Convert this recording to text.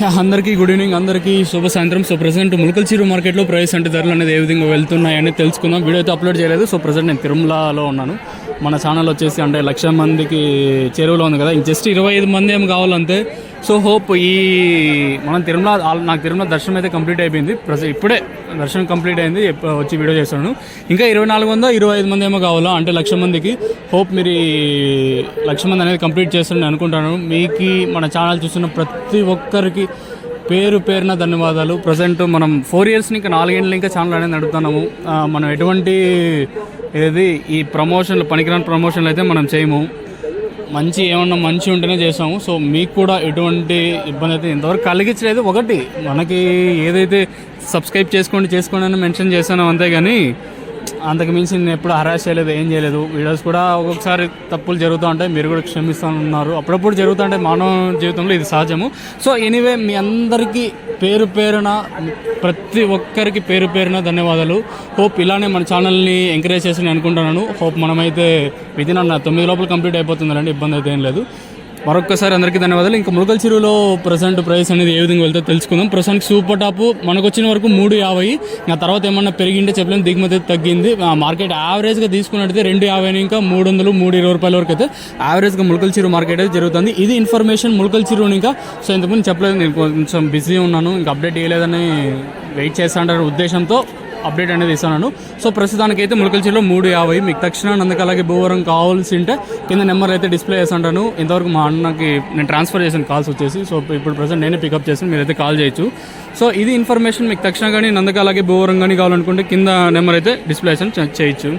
అందరికీ good evening, అందరికీ శుభ సాయంత్రం. సో ప్రజెంట్ ములకల్చెరువు మార్కెట్లో ప్రైస్ అంటే ధరలు అనేది ఏ విధంగా వెళ్తున్నాయని తెలుసుకుందాం. వీడియో అయితే అప్లోడ్ చేయలేదు. సో ప్రజెంట్ నేను తిరుమలలో ఉన్నాను. మన ఛానల్ వచ్చేసి అంటే 1,00,000 మందికి చెరువులో ఉంది కదా, జస్ట్ 25 మంది ఏమి కావాలంతే. సో హోప్ ఈ మనం నాకు తిరుమల దర్శనం అయితే కంప్లీట్ అయిపోయింది. ఇప్పుడే దర్శనం కంప్లీట్ అయింది, వచ్చి వీడియో చేస్తాను. ఇంకా 2425 మంది ఏమో కావాలా, అంటే 1,00,000 మందికి. హోప్ మీరు 1,00,000 మంది అనేది కంప్లీట్ చేస్తారని అనుకుంటాను. మీకు మన ఛానల్ చూస్తున్న ప్రతి ఒక్కరికి పేరు పేరున ధన్యవాదాలు. ప్రజెంట్ మనం 4 ఇయర్స్ ఇంకా 4 ఏళ్ళు ఇంకా ఛానల్ అనేది నడుపుతున్నాము. మనం ఎటువంటి ఈ ప్రమోషన్లు, పనికిరాని ప్రమోషన్లు అయితే మనం చేయము. ఏమన్నా మంచి ఉంటేనే చేసాము. సో మీకు కూడా ఎటువంటి ఇబ్బంది అయితే ఇంతవరకు కలిగించలేదు. ఒకటి మనకి ఏదైతే సబ్స్క్రైబ్ చేసుకోండి అని మెన్షన్ చేశానో అంతే, కానీ అంతకు మించి నేను ఎప్పుడు హరాస్ చేయలేదు, ఏం చేయలేదు. వీడియోస్ కూడా ఒక్కొక్కసారి తప్పులు జరుగుతూ ఉంటాయి, మీరు కూడా క్షమిస్తున్నారు. అప్పుడప్పుడు జరుగుతుంటే మానవ జీవితంలో ఇది సహజము. సో ఎనీవే, మీ అందరికీ పేరు పేరున ప్రతి ఒక్కరికి పేరు పేరున ధన్యవాదాలు. హోప్ ఇలానే మన ఛానల్ని ఎంకరేజ్ చేసి అనుకుంటున్నాను. హోప్ మనమైతే విదిన్ 9 లోపల కంప్లీట్ అయిపోతుందండి, ఇబ్బంది అయితే ఏం లేదు. మరొక్కసారి అందరికీ ధన్యవాదాలు. ఇంకా ములకల్చెరువులో ప్రజెంట్ ప్రైస్ అనేది ఏ విధంగా వెళ్తే తెలుసుకుందాం. ప్రస్తుతానికి సూపర్ టాప్ మనకు వచ్చిన వరకు 350. ఇంకా తర్వాత ఏమన్నా పెరిగింటే చెప్పలేము, దిగుమతి తగ్గింది. మార్కెట్ యావరేజ్గా తీసుకున్నట్టయితే 250 ఇంకా 300, 320 రూపాయల వరకు అయితే యావరేజ్గా ములకల్చెరువు మార్కెట్ అయితే జరుగుతుంది. ఇది ఇన్ఫర్మేషన్ ములకల్చెరువు. ఇంకా సో ఇంతకుముందు చెప్పలేదు, నేను కొంచెం బిజీ ఉన్నాను, ఇంకా అప్డేట్ చేయలేదని వెయిట్ చేస్తాను ఉద్దేశంతో అప్డేట్ అనేది ఇస్తాను. సో ప్రస్తుతానికైతే ములకల్చెరువులో 350. మీకు తక్షణ నందకలాగే భూవరం కావాల్సి ఉంటే కింద నెంబర్ అయితే డిస్ప్లే చేస్తుంటాను. ఇంతవరకు మా అన్నకి నేను ట్రాన్స్ఫర్ చేశాను కాల్స్ వచ్చేసి. సో ఇప్పుడు ప్రజెంట్ నేనే పికప్ చేసాను, మీరైతే కాల్ చేయొచ్చు. సో ఇది ఇన్ఫర్మేషన్. మీకు తక్షణ కానీ నందకలాగే భూవరం కానీ కావాలనుకుంటే కింద నెంబర్ అయితే డిస్ప్లే చేయొచ్చు.